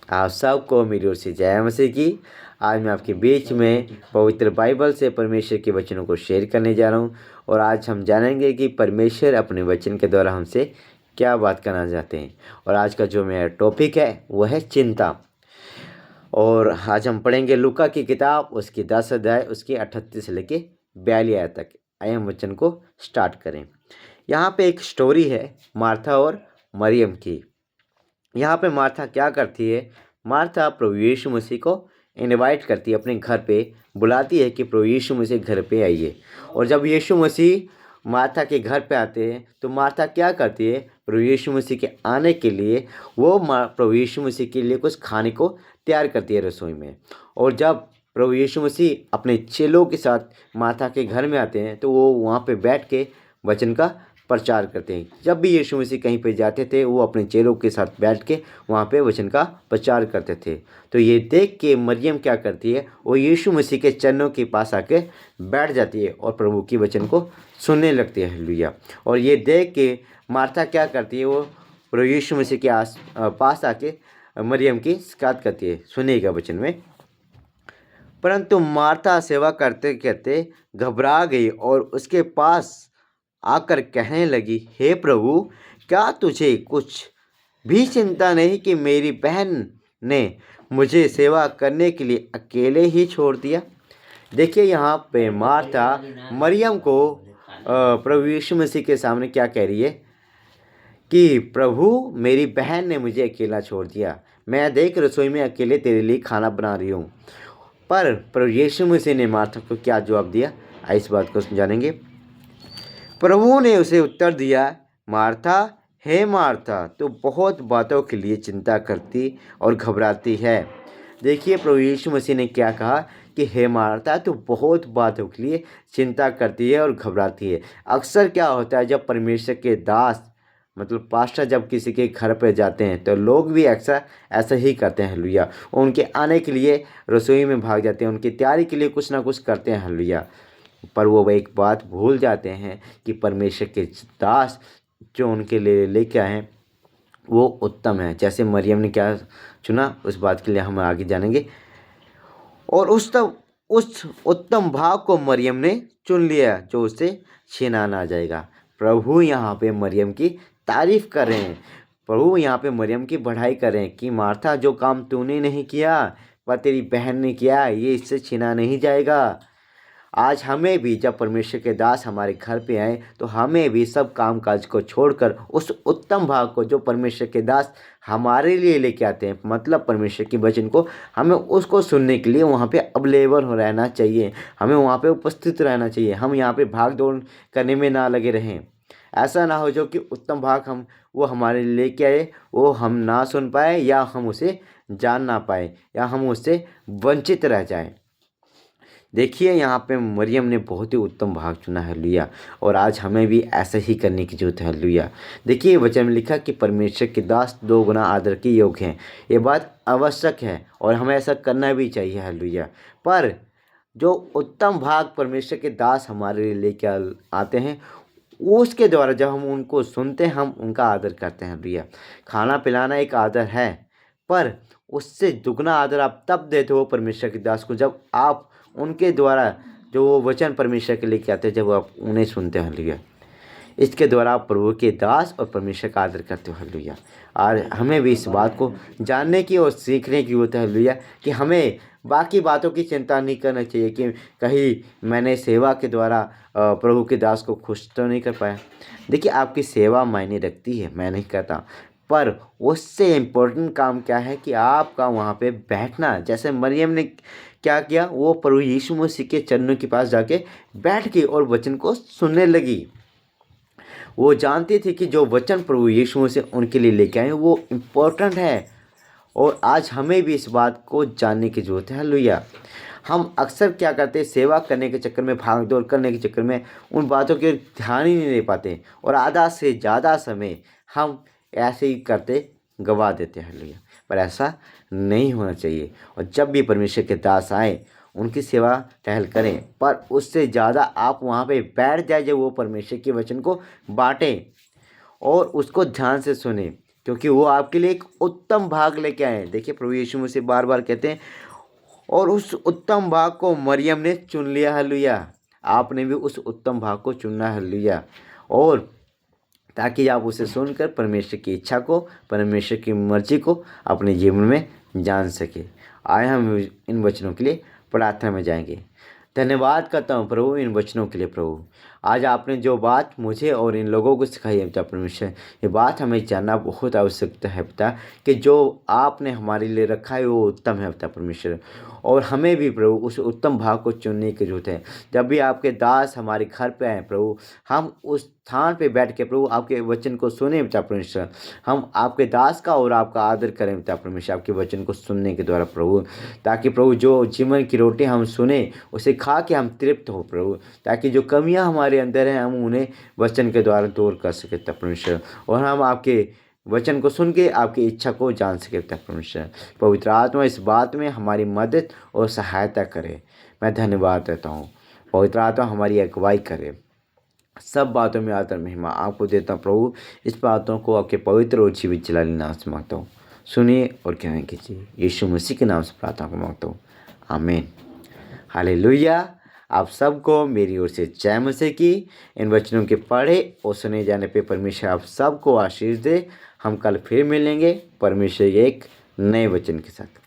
आप सबको मेरी ओर से जय मसीह की। आज मैं आपके बीच में पवित्र बाइबल से परमेश्वर के वचनों को शेयर करने जा रहा हूं और आज हम जानेंगे कि परमेश्वर अपने वचन के द्वारा हमसे क्या बात करना चाहते हैं। और आज का जो मेरा टॉपिक है वो है चिंता। और आज हम पढ़ेंगे लूका की किताब उसकी 10 अध्याय उसकी 38 से लेके 42 आयत तक। आइए हम वचन को स्टार्ट करें। यहाँ पे एक स्टोरी है मार्था और मरियम की। यहाँ पे मार्था क्या करती है, मार्था प्रभु यीशु मसीह को इनवाइट करती है, अपने घर पे बुलाती है कि प्रभु यीशु मसीह घर पे आइए। और जब यीशु मसीह मार्था के घर पे आते हैं तो मार्था क्या करती है, प्रभु यीशु मसीह के आने के लिए वो प्रभु यीशु मसीह के लिए कुछ खाने को तैयार करती है रसोई में। और जब प्रभु यीशु मसीह अपने चेलों के साथ मार्था के घर में आते हैं तो वो वहाँ पे बैठ के वचन का प्रचार करते हैं। जब भी यीशु मसीह कहीं पे जाते थे वो अपने चेलों के साथ बैठ के वहाँ पे वचन का प्रचार करते थे। तो ये देख के मरियम क्या करती है, वो यीशु मसीह के चरणों के पास आके बैठ जाती है और प्रभु की वचन को सुनने लगती है। हालेलुया। और ये देख के मार्था क्या करती है, वो प्रभु यीशु मसीह के पास आके मरियम की शिकायत करती है। सुनिएगा वचन में। परंतु मार्था सेवा करते करते घबरा गई और उसके पास आकर कहने लगी, हे प्रभु, क्या तुझे कुछ भी चिंता नहीं कि मेरी बहन ने मुझे सेवा करने के लिए अकेले ही छोड़ दिया। देखिए यहाँ पे मार्था मरियम को प्रभु यीशु मसीह के सामने क्या कह रही है कि प्रभु, मेरी बहन ने मुझे अकेला छोड़ दिया, मैं देख रसोई में अकेले तेरे लिए खाना बना रही हूँ। पर प्रभु यीशु मसीह ने मार्था को क्या जवाब दिया, इस बात को जानेंगे। प्रभु ने उसे उत्तर दिया, मार्था, हे मार्था, तू बहुत बातों के लिए चिंता करती और घबराती है। देखिए प्रभु यीशु मसीह ने क्या कहा कि हे मार्था, तू बहुत बातों के लिए चिंता करती है और घबराती है। अक्सर क्या होता है, जब परमेश्वर के दास मतलब पास्टर जब किसी के घर पर जाते हैं तो लोग भी अक्सर ऐसा ही करते हैं। हालेलुया। उनके आने के लिए रसोई में भाग जाते हैं, उनकी तैयारी के लिए कुछ ना कुछ करते हैं। हालेलुया। पर वो एक बात भूल जाते हैं कि परमेश्वर के दास जो उनके लिए लेके आए हैं वो उत्तम है। जैसे मरियम ने क्या चुना, उस बात के लिए हम आगे जानेंगे। और उस उत्तम भाग को मरियम ने चुन लिया जो उसे छीना ना जाएगा। प्रभु यहाँ पे मरियम की तारीफ कर रहे हैं, प्रभु यहाँ पे मरियम की बढ़ाई कर रहे हैं कि मार्था, जो काम तूने नहीं किया पर तेरी बहन ने किया, ये इससे छीना नहीं जाएगा। आज हमें भी जब परमेश्वर के दास हमारे घर पे आए तो हमें भी सब काम काज को छोड़कर उस उत्तम भाग को जो परमेश्वर के दास हमारे लिए लेके आते हैं, मतलब परमेश्वर के वचन को, हमें उसको सुनने के लिए वहाँ पे अवेलेबल हो रहना चाहिए, हमें वहाँ पे उपस्थित रहना चाहिए। हम यहाँ पे भाग दौड़ करने में ना लगे रहें। ऐसा ना हो जो कि उत्तम भाग वो हमारे लिए लेके आए वो हम ना सुन पाए या हम उसे जान ना पाए या हम उससे वंचित रह जाएं। देखिए यहाँ पे मरियम ने बहुत ही उत्तम भाग चुना है। हालेलुया। और आज हमें भी ऐसा ही करने की जरूरत है। हालेलुया। देखिए वचन में लिखा कि परमेश्वर के दास 2 गुना आदर के योग्य हैं। ये बात आवश्यक है और हमें ऐसा करना भी चाहिए। हालेलुया। पर जो उत्तम भाग परमेश्वर के दास हमारे लिए लेके आते हैं उसके द्वारा जब हम उनको सुनते हैं हम उनका आदर करते हैं। हालेलुया। खाना पिलाना एक आदर है, पर उससे दुगना आदर आप तब देते हो परमेश्वर के दास को जब आप उनके द्वारा जो वो वचन परमेश्वर के लेके आते हैं, जब आप उन्हें सुनते हैं। हालेलुया। इसके द्वारा आप प्रभु के दास और परमेश्वर का आदर करते हो। हालेलुया। और हमें भी इस बात को जानने की और सीखने की होता है। हालेलुया। कि हमें बाकी बातों की चिंता नहीं करना चाहिए कि कहीं मैंने सेवा के द्वारा प्रभु के दास को खुश तो नहीं कर पाया। देखिए आपकी सेवा मायने रखती है, मैं नहीं कहता, पर उससे इम्पोर्टेंट काम क्या है कि आपका वहाँ पे बैठना। जैसे मरियम ने क्या किया, वो प्रभु यीशु मसीह के चरणों के पास जाके बैठ गई और वचन को सुनने लगी। वो जानती थी कि जो वचन प्रभु यीशु मसीह उनके लिए लेके आए वो इम्पोर्टेंट है। और आज हमें भी इस बात को जानने की जरूरत है। हालेलुया। हम अक्सर क्या करते हैं, सेवा करने के चक्कर में, भाग दौड़ करने के चक्कर में उन बातों के ध्यान ही नहीं दे पाते और आधा से ज़्यादा समय हम ऐसे ही करते गवा देते हैं। हालेलुया। पर ऐसा नहीं होना चाहिए। और जब भी परमेश्वर के दास आए उनकी सेवा टहल करें, पर उससे ज़्यादा आप वहाँ पे बैठ जाए जब वो परमेश्वर के वचन को बाँटें और उसको ध्यान से सुने क्योंकि वो आपके लिए एक उत्तम भाग लेके आए हैं। देखिए प्रभु यीशु मसीह बार बार कहते हैं, और उस उत्तम भाग को मरियम ने चुन लिया। हालेलुया। आपने भी उस उत्तम भाग को चुनना। हालेलुया। और ताकि आप उसे सुनकर परमेश्वर की इच्छा को, परमेश्वर की मर्जी को अपने जीवन में जान सके। आए हम इन वचनों के लिए प्रार्थना में जाएंगे। धन्यवाद करता हूँ प्रभु इन वचनों के लिए। प्रभु आज आपने जो बात मुझे और इन लोगों को सिखाई है पिता परमेश्वर, ये बात हमें जानना बहुत आवश्यकता है पिता, कि जो आपने हमारे लिए रखा है वो उत्तम है पिता परमेश्वर। और हमें भी प्रभु उस उत्तम भाग को चुनने की जरूरत है। जब भी आपके दास हमारे घर पे आए प्रभु, हम उस स्थान पे बैठ के प्रभु आपके वचन को सुने पिता परमेश्वर। हम आपके दास का और आपका आदर करें पिता परमेश्वर, आपके वचन को सुनने के द्वारा प्रभु, ताकि प्रभु जो जीवन की रोटी हम सुने उसे खा के हम तृप्त हो प्रभु, ताकि जो कमियां हमारे अंदर हैं हम उन्हें वचन के द्वारा दूर कर सके पिता परमेश्वर, और हम आपके वचन को सुन के आपकी इच्छा को जान सके पिता परमेश्वर। पवित्र आत्मा इस बात में हमारी मदद और सहायता करे। मैं धन्यवाद देता हूँ। पवित्र आत्मा हमारी अगुवाई करे। सब बातों में आदर महिमा आपको देता हूँ प्रभु। इस बातों को आपके पवित्र और जीवित जलाली नाम से मांगता हूँ। सुनिए और ग्रहण कीजिए। यीशु मसीह के नाम से प्रार्थना को मांगता हूँ। आमीन। हालेलुया। आप सबको मेरी ओर से जय मसीह की। इन वचनों के पढ़े और सुने जाने पे परमेश्वर आप सबको आशीष दे। हम कल फिर मिलेंगे परमेश्वर के एक नए वचन के साथ।